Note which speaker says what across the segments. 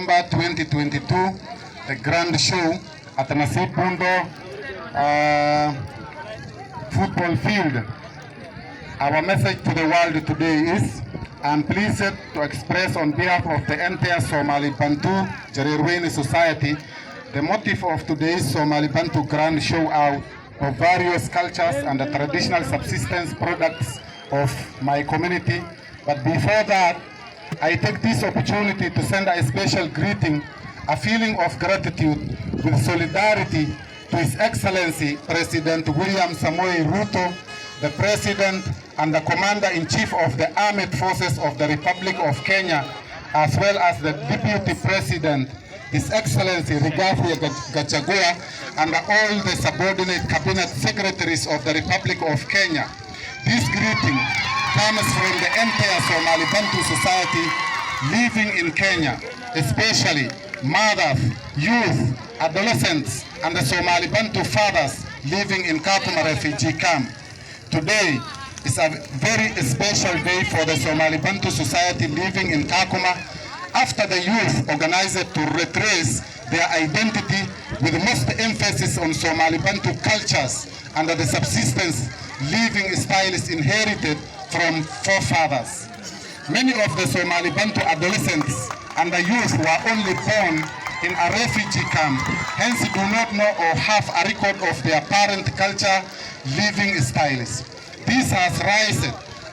Speaker 1: December 2022, the grand show at the Nasib Bundo football field. Our message to the world today is, I'm pleased to express on behalf of the entire Somali Bantu Jarirwini Society the motive of today's Somali Bantu Grand Show Out of various cultures and the traditional subsistence products of my community. But before that, I take this opportunity to send a special greeting, a feeling of gratitude with solidarity to His Excellency President William Samoei Ruto, the President and the Commander-in-Chief of the Armed Forces of the Republic of Kenya, as well as the Deputy President, His Excellency Rigathi Gachagua, and all the subordinate cabinet secretaries of the Republic of Kenya. This greeting comes from the entire Somali Bantu society living in Kenya, especially mothers, youth, adolescents, and the Somali Bantu fathers living in Kakuma refugee camp. Today is a very special day for the Somali Bantu society living in Kakuma, after the youth organized to retrace their identity with most emphasis on Somali Bantu cultures and the subsistence living styles inherited from forefathers. Many of the Somali Bantu adolescents and the youth were only born in a refugee camp, hence do not know or have a record of their parent culture living styles. This has raised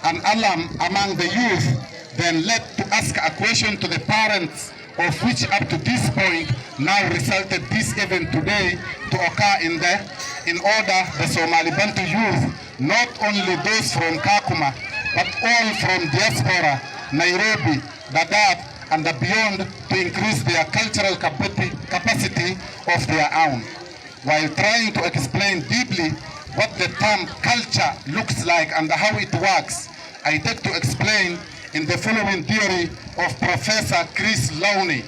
Speaker 1: an alarm among the youth, then led to ask a question to the parents, of which up to this point now resulted this event today to occur in order the Somali Bantu youth, not only those from Kakuma, but all from diaspora, Nairobi, Dadaab, and beyond, to increase their cultural capacity of their own. While trying to explain deeply what the term culture looks like and how it works, I take to explain in the following theory of Professor Chris Lowney.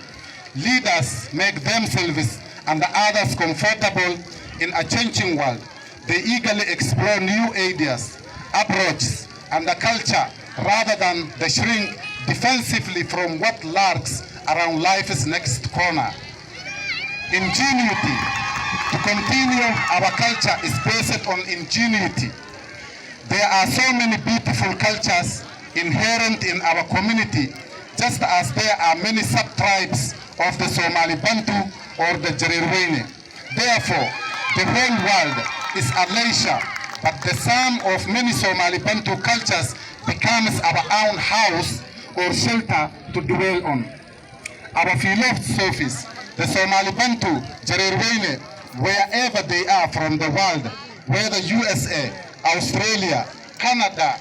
Speaker 1: Leaders make themselves and the others comfortable in a changing world. They eagerly explore new ideas, approaches, and the culture rather than they shrink defensively from what lurks around life's next corner. Ingenuity. To continue, our culture is based on ingenuity. There are so many beautiful cultures inherent in our community, just as there are many sub-tribes of the Somali Bantu or the Jarirwini. Therefore, the whole world is a leisure, but the sum of many Somali Bantu cultures becomes our own house or shelter to dwell on. Our philosophies, the Somali Bantu, Jarirwini, wherever they are from the world, whether USA, Australia, Canada,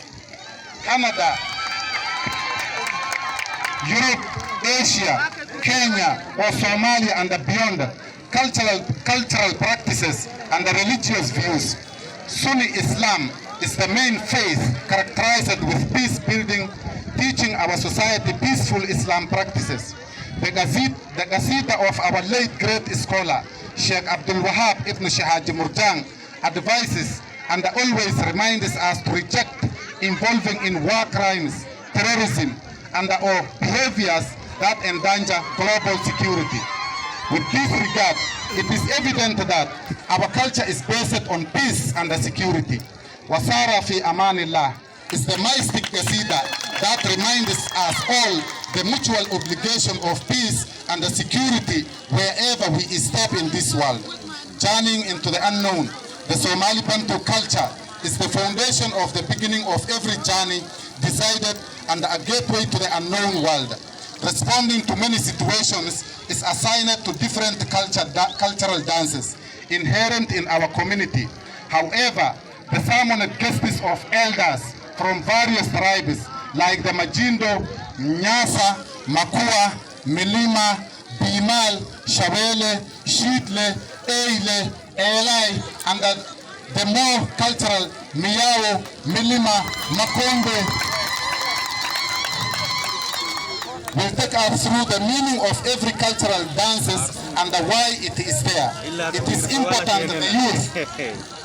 Speaker 1: Europe, Asia, Kenya, or Somalia and beyond, cultural practices and the religious views. Sunni Islam is the main faith characterized with peace building, teaching our society peaceful Islam practices. The Gazeta of our late great scholar, Sheikh Abdul Wahab Ibn Shahaji Murjang, advises and always reminds us to reject involving in war crimes, terrorism, and or behaviors that endanger global security. With this regard, it is evident that our culture is based on peace and security. Wasara fi amanillah is the mystic qasida that reminds us all the mutual obligation of peace and security wherever we step in this world. Journeying into the unknown, the Somali Bantu culture is the foundation of the beginning of every journey decided and a gateway to the unknown world. Responding to many situations is assigned to different cultural dances inherent in our community. However, the summoned guests of elders from various tribes like the Majindo, Nyasa, Makua, Milima, Bimal, Shawele, Shidle, Eile, Elai, and the more cultural Miao, Milima, Makonde will take us through the meaning of every cultural dances and why it is there. It is important that the youth